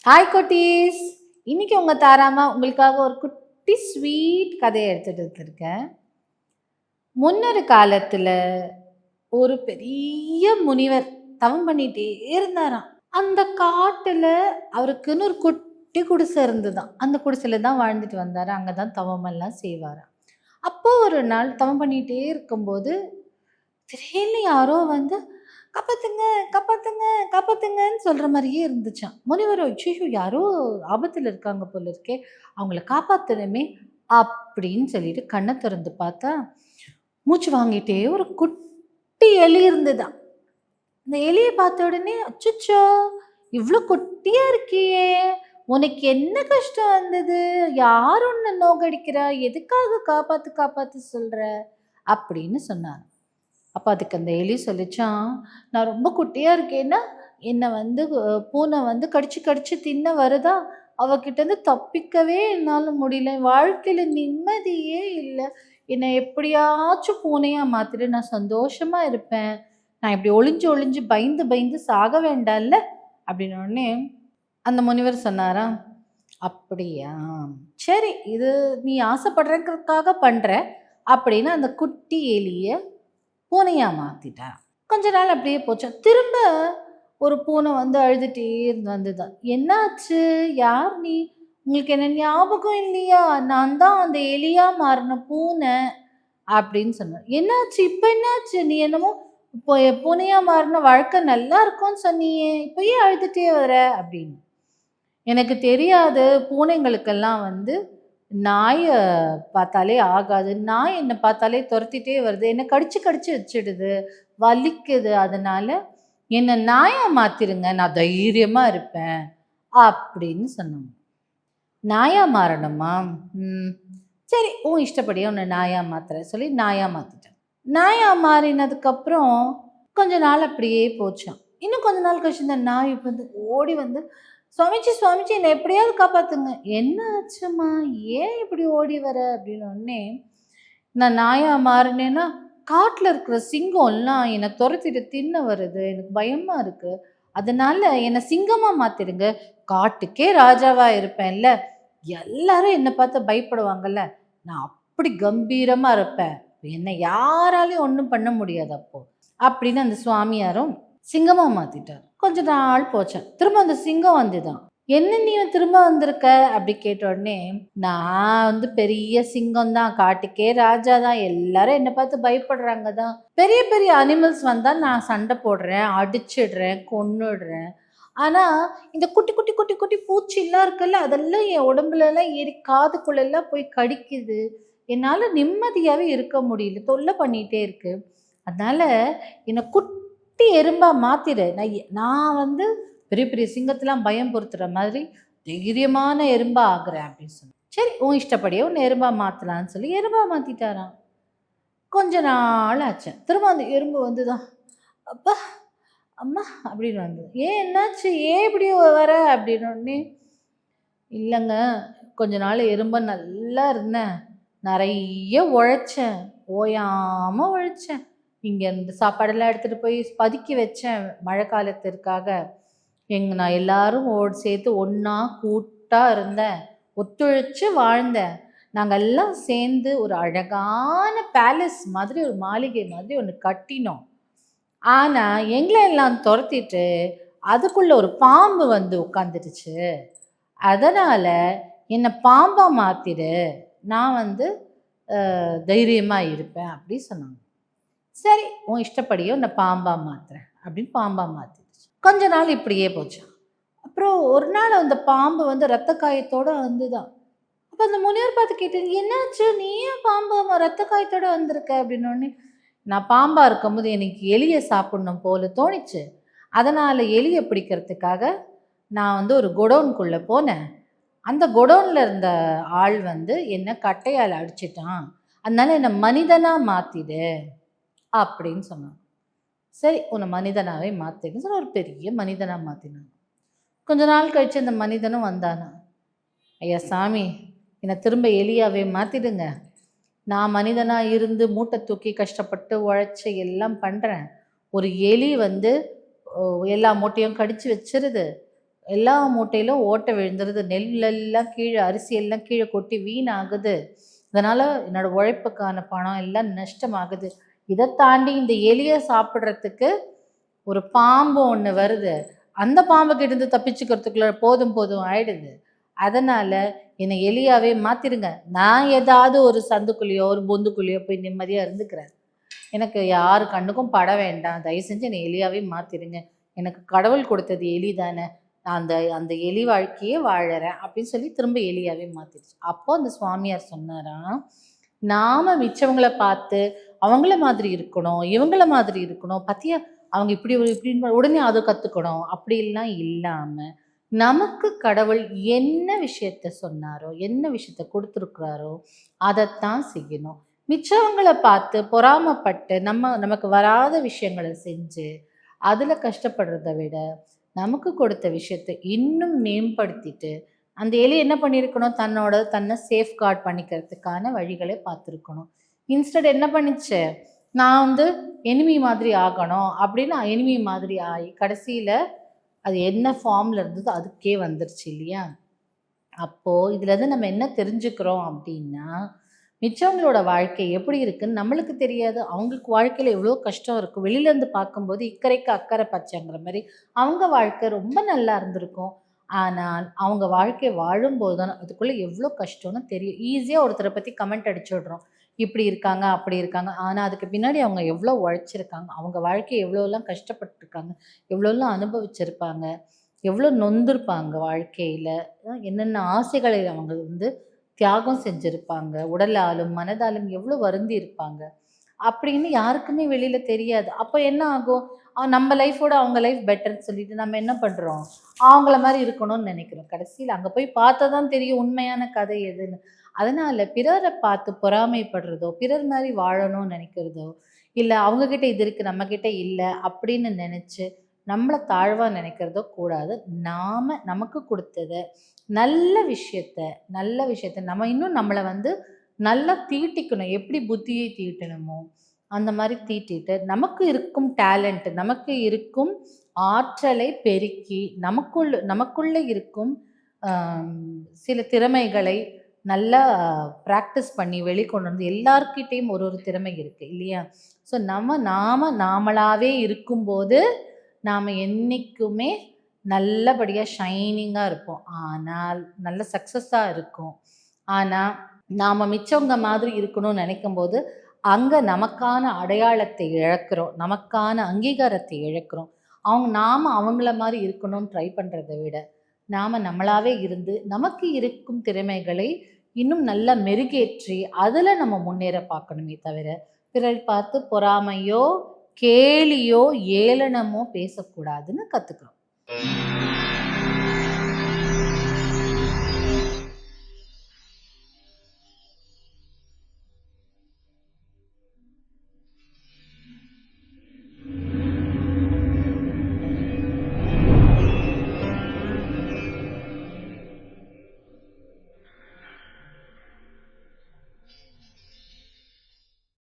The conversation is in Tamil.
ஹாய் குட்டீஸ். இன்னைக்கு உங்க தாராமா உங்களுக்காக ஒரு குட்டி ஸ்வீட் கதையை எடுத்துட்டு வந்திருக்கேன். முன்னொரு காலத்துல ஒரு பெரிய முனிவர் தவம் பண்ணிட்டே இருந்தாராம். அந்த காட்டுல அவருக்குன்னு ஒரு குட்டி குடிசை இருந்துதான். அந்த குடிசையில தான் வாழ்ந்துட்டு வந்தாரு. அங்கதான் தவம் எல்லாம் செய்வாராம். அப்போ ஒரு நாள் தவம் பண்ணிட்டே இருக்கும்போது திடீர்னு யாரோ வந்து காப்பாத்துங்க, காப்பாத்துங்க, காப்பாத்துங்கன்னு சொல்ற மாதிரியே இருந்துச்சாம். முனிவர் அய்யய்யோ! யாரோ ஆபத்துல இருக்காங்க போல இருக்கே! அவங்கள காப்பாத்தணுமே! அப்படின்னு சொல்லிட்டு கண்ண தொறந்து பார்த்தா, மூச்சு வாங்கிட்டே ஒரு குட்டி எலி இருந்ததாம். அந்த எலிய பார்த்த உடனே, அச்சச்சோ! இவ்ளோ குட்டியா இருக்கியே! உனக்கு என்ன கஷ்டம் வந்தது? யார் உன்ன நோகடிக்கிறா? எதுக்காக காப்பாத்து, காப்பாத்து சொல்ற? அப்படின்னு சொன்னாங்க. அப்ப அதுக்கு அந்த எலி சொல்லிச்சாம், நான் ரொம்ப குட்டியா இருக்கேன்னா, என்ன வந்து பூனை வந்து கடிச்சு கடிச்சு தின்ன வருதா, அவகிட்டேருந்து தப்பிக்கவே என்னால முடியல. என் வாழ்க்கையில நிம்மதியே இல்ல. என்னை எப்படியாச்சும் பூனையா மாத்திடு, நான் சந்தோஷமா இருப்பேன். நான் இப்படி ஒளிஞ்சு ஒளிஞ்சு பயந்து பயந்து சாக வேண்டாம்ல அப்படின்ன உடனே அந்த முனிவர் சொன்னாராம், அப்படியா? சரி, இது நீ ஆசைப்படுறதுக்காக பண்ற அப்படின்னு அந்த குட்டி எலிய பூனையா மாத்திட்டான். கொஞ்ச நாள் அப்படியே போச்சு. திரும்ப ஒரு பூனை வந்து அழுதுட்டே வந்துதான். என்னாச்சு? யார் நீ? உங்களுக்கு என்ன ஞாபகம் இல்லையா? நான் தான் அந்த எலியா மாறின பூனை அப்படின்னு சொன்னார். என்னாச்சு? இப்ப என்னாச்சு? நீ என்னமோ இப்போ பூனையா மாறின வாழ்க்கை நல்லா இருக்கும்னு சொன்னியே, இப்ப ஏன் அழுதுட்டே வர அப்படின்னு. எனக்கு தெரியாது, பூனைங்களுக்கெல்லாம் வந்து நாய பார்த்தாலே ஆகாது. நாய் என்ன பார்த்தாலே தொரத்திட்டே வருது. என்ன கடிச்சு கடிச்சு வச்சிடுது. வலிக்குது. அதனால என்ன நாயா மாத்திருங்க. நான் தைரியமா இருப்பேன். அப்படின்னு சொன்னாங்க. நாயா மாறணுமா? ம். சரி, உன் இஷ்டப்படியே உன்னை நாயா மாத்துறேன் சொல்லி நாயா மாத்திட்டேன். நாயா மாறினதுக்கப்புறம் கொஞ்ச நாள் அப்படியே போச்சாம். இன்னும் கொஞ்ச நாள் கழிச்சு இந்த நாய் வந்து ஓடி வந்து, "சுவாமிஜி, சுவாமிஜி என்னை எப்படியாவது காப்பாத்துங்க." "என்ன ஆச்சும்மா? ஏன் இப்படி ஓடி வர?" அப்படின்னோடனே, "நான் நாயா மாறினேன்னா, காட்டுல இருக்கிற சிங்கம்லாம் என்னை துரத்திட்டு தின்ன வருது. எனக்கு பயமா இருக்கு. அதனால என்னை சிங்கமா மாத்திடுங்க. காட்டுக்கே ராஜாவா இருப்பேன்ல. எல்லாரும் என்னை பார்த்து பயப்படுவாங்கல்ல. நான் அப்படி கம்பீரமா இருப்பேன். என்னை யாராலையும் ஒண்ணும் பண்ண முடியாது அப்போ." அப்படின்னு அந்த சுவாமியாரும் சிங்கமா மாத்திட்டார். கொஞ்ச நாள் போச்சாம். திரும்ப அந்த சிங்கம் வந்துதான். "என்ன நீ திரும்ப வந்திருக்க?" அப்படி கேட்ட உடனே, "நான் வந்து பெரிய சிங்கம் தான். காட்டுக்கே ராஜா தான். எல்லாரும் என்ன பார்த்து பயப்படுறாங்க தான். பெரிய பெரிய அனிமல்ஸ் வந்தா நான் சண்டை போடுறேன், அடிச்சிடுறேன், கொன்னுடுறேன். ஆனா இந்த குட்டி குட்டி குட்டி குட்டி பூச்சிலாம் இருக்குல்ல, அதெல்லாம் என் உடம்புலலாம் ஏறி காதுக்குள்ளலாம் போய் கடிக்குது. என்னால நிம்மதியாவே இருக்க முடியல. தொல்லை பண்ணிட்டே இருக்கு. அதனால என்ன குட்டி எறும்பா மாத்திரு. நான் வந்து பெரிய பெரிய சிங்கத்தெல்லாம் பயம் பொறுத்துற மாதிரி தைரியமான எறும்பா ஆகுறேன்." அப்படின்னு சொன்னேன். சரி, உன் இஷ்டப்படியே உன்னை எறும்பா மாத்தலான்னு சொல்லி எறும்பா மாத்திட்டாராம். கொஞ்ச நாள் ஆச்சு. திரும்ப அந்த எறும்பு வந்துதான். "அப்பா, அம்மா" அப்படின்னு வந்தது. "ஏன் என்னாச்சு? ஏன் இப்படி வர?" அப்படின்னோடனே, "இல்லைங்க, கொஞ்ச நாள் எறும்பா நல்லா இருந்தேன். நெறைய உழைச்சேன். ஓயாம உழைச்சேன். இங்க இருந்து சாப்பாடெல்லாம் எடுத்துட்டு போய் பதுக்கி வச்சேன் மழை காலத்திற்காக. நான் எல்லாரும் சேர்த்து ஒண்ணா கூட்டா இருந்தேன். ஒத்துழைச்சு வாழ்ந்தேன். நாங்க எல்லாம் சேர்ந்து ஒரு அழகான பேலஸ் மாதிரி, ஒரு மாளிகை மாதிரி ஒண்ணு கட்டினோம். ஆனா எங்கள எல்லாம் தொரத்திட்டு அதுக்குள்ள ஒரு பாம்பு வந்து உட்காந்துடுச்சு. அதனால என்ன பாம்பா மாத்திடு. நான் வந்து தைரியமா இருப்பேன்." அப்படி சொன்னாங்க. சரி, உன் இஷ்டப்படியே உன்னை பாம்பா மாத்துறேன் அப்படின்னு பாம்பா மாத்திடுச்சு. கொஞ்ச நாள் இப்படியே போச்சு. அப்புறம் ஒரு நாள் அந்த பாம்பு வந்து ரத்த காயத்தோட வந்துதான். அப்ப அந்த முனிவர் பார்த்து கேட்டது, "என்னாச்சு? நீ ஏன் பாம்பு ரத்த காயத்தோட வந்திருக்க?" அப்படின்னோடனே, "நான் பாம்பா இருக்கும்போது எனக்கு எலிய சாப்பிடணும் போல தோணிச்சு. அதனால எலிய பிடிக்கிறதுக்காக நான் வந்து ஒரு குடோனுக்குள்ள போனேன். அந்த குடோன்ல இருந்த ஆள் வந்து என்ன கட்டையால அடிச்சிட்டான். அதனால என்ன மனிதனா மாத்திடு." அப்படின்னு சொன்னாங்க. சரி, உன்னை மனிதனாவே மாத்திடுன்னு சொல்லி ஒரு பெரிய மனிதனா மாத்தினாங்க. கொஞ்ச நாள் கழிச்சு அந்த மனிதனும் வந்தானா. "ஐயா சாமி, என்னை திரும்ப எலியாவே மாத்திடுங்க. நான் மனிதனா இருந்து மூட்டை தூக்கி கஷ்டப்பட்டு உழைச்சி எல்லாம் பண்றேன். ஒரு எலி வந்து எல்லா மூட்டையும் கடிச்சு வச்சிருது. எல்லா மூட்டையிலும் ஓட்டை விழுந்துருது, நெல்லெல்லாம் கீழே, அரிசி எல்லாம் கீழே கொட்டி வீணாகுது. இதனால் என்னோட உழைப்புக்கான பணம் எல்லாம் நஷ்டமாகுது. இதை தாண்டி இந்த எலியை சாப்பிட்றதுக்கு ஒரு பாம்பு ஒன்று வருது, அந்த பாம்பு கிட்ட தப்பிச்சுக்கிறதுக்குள்ள போதும் போதும் ஆயிடுது. அதனால் என்னை எலியாவே மாற்றிடுங்க, நான் ஏதாவது ஒரு சந்துக்குள்ளேயோ ஒரு பொந்துக்குள்ளேயோ போய் நிம்மதியாக இருந்துக்கிறேன். எனக்கு யார் கண்ணுக்கும் பட வேண்டாம், தயவு செஞ்சு என்னை எலியாவே மாற்றிடுங்க. எனக்கு கடவுள் கொடுத்தது எலி தானே, நான் அந்த அந்த எலி வாழ்க்கையே வாழறேன் அப்படின்னு சொல்லி திரும்ப எலியாவே மாற்றிடுச்சு. அப்போ அந்த சுவாமியார் சொன்னாராம், நாம் மிச்சவங்களை பார்த்து அவங்கள மாதிரி இருக்கணும், இவங்கள மாதிரி இருக்கணும், பத்தியா அவங்க இப்படின்னு உடனே அதை கற்றுக்கணும் அப்படிலாம் இல்லாமல், நமக்கு கடவுள் என்ன விஷயத்த சொன்னாரோ, என்ன விஷயத்த கொடுத்துருக்குறாரோ அதைத்தான் செய்யணும். மிச்சவங்களை பார்த்து பொறாமப்பட்டு நமக்கு வராத விஷயங்களை செஞ்சு அதில் கஷ்டப்படுறத விட, நமக்கு கொடுத்த விஷயத்தை இன்னும் மேம்படுத்திட்டு, அந்த எலி என்ன பண்ணியிருக்கணும், தன்னை சேஃப்கார்ட் பண்ணிக்கிறதுக்கான வழிகளை பார்த்துருக்கணும். இன்ஸ்டட் என்ன பண்ணிச்சு, நான் எனிமி மாதிரி ஆகணும் அப்படின்னு எனிமி மாதிரி ஆகி கடைசியில் அது என்ன ஃபார்மில் இருந்ததோ அதுக்கே வந்துருச்சு இல்லையா. அப்போது இதுலேருந்து நம்ம என்ன தெரிஞ்சுக்கிறோம் அப்படின்னா, மிச்சவங்களோட வாழ்க்கை எப்படி இருக்குன்னு நம்மளுக்கு தெரியாது. அவங்களுக்கு வாழ்க்கையில் எவ்வளோ கஷ்டம் இருக்கும். வெளியிலேருந்து பார்க்கும்போது இக்கரைக்கு அக்கறை பச்சைங்கிற மாதிரி அவங்க வாழ்க்கை ரொம்ப நல்லா இருந்திருக்கும். ஆனால் அவங்க வாழ்க்கை வாழும்போது தான் அதுக்குள்ளே எவ்வளோ கஷ்டம்னு தெரியும். ஈஸியாக ஒருத்தரை பற்றி கமெண்ட் அடிச்சு விட்றோம், இப்படி இருக்காங்க அப்படி இருக்காங்க. ஆனால் அதுக்கு பின்னாடி அவங்க எவ்வளோ உழைச்சிருக்காங்க, அவங்க வாழ்க்கை எவ்வளோலாம் கஷ்டப்பட்டுருக்காங்க, எவ்வளோலாம் அனுபவிச்சிருப்பாங்க, எவ்வளோ நொந்திருப்பாங்க வாழ்க்கையில், என்னென்ன ஆசைகளை அவங்க தியாகம் செஞ்சுருப்பாங்க, உடலாலும் மனதாலும் எவ்வளோ வருந்தி இருப்பாங்க அப்படின்னு யாருக்குமே வெளியில் தெரியாது. அப்போ என்ன ஆகும், நம்ம லைஃபோட அவங்க லைஃப் பெட்டர்ன்னு சொல்லிட்டு நம்ம என்ன பண்ணுறோம், அவங்கள மாதிரி இருக்கணும்னு நினைக்கிறோம். கடைசியில் அங்கே போய் பார்த்தா தான் தெரியும் உண்மையான கதை எதுன்னு. அதனால் பிறரை பார்த்து பொறாமைப்படுறதோ, பிறர் மாதிரி வாழணும்னு நினைக்கிறதோ, இல்லை அவங்கக்கிட்ட இது இருக்குது நம்மக்கிட்ட இல்லை அப்படின்னு நினச்சி நம்மளை தாழ்வாக நினைக்கிறதோ கூடாது. நமக்கு கொடுத்ததை நல்ல விஷயத்த நம்ம இன்னும் நம்மளை நல்லா தீட்டிக்கணும். எப்படி புத்தியை தீட்டணுமோ அந்த மாதிரி தீட்டிட்டு, நமக்கு இருக்கும் டேலண்ட், நமக்கு இருக்கும் ஆற்றலை பெருக்கி, நமக்குள்ளே இருக்கும் சில திறமைகளை நல்லா ப்ராக்டிஸ் பண்ணி வெளிக்கொண்டு வந்து, எல்லார்கிட்டையும் ஒரு திறமை இருக்குது இல்லையா. ஸோ நாமளாகவே இருக்கும்போது நாம் என்றைக்குமே நல்லபடியாக ஷைனிங்காக இருப்போம். ஆனால் நல்ல சக்ஸஸாக இருக்கும். ஆனால் நாம் மிச்சவங்க மாதிரி இருக்கணும்னு நினைக்கும்போது அங்கே நமக்கான அடையாளத்தை இழக்கிறோம், நமக்கான அங்கீகாரத்தை இழக்கிறோம். நாம் அவங்கள மாதிரி இருக்கணும்னு ட்ரை பண்ணுறதை விட, நாம் நம்மளாவே இருந்து நமக்கு இருக்கும் திறமைகளை இன்னும் நல்லா மெருகேற்றி அதில் நம்ம முன்னேற பார்க்கணுமே தவிர, பிறர் பார்த்து பொறாமையோ கேலியோ ஏளனமோ பேசக்கூடாதுன்னு கற்றுக்கிறோம்.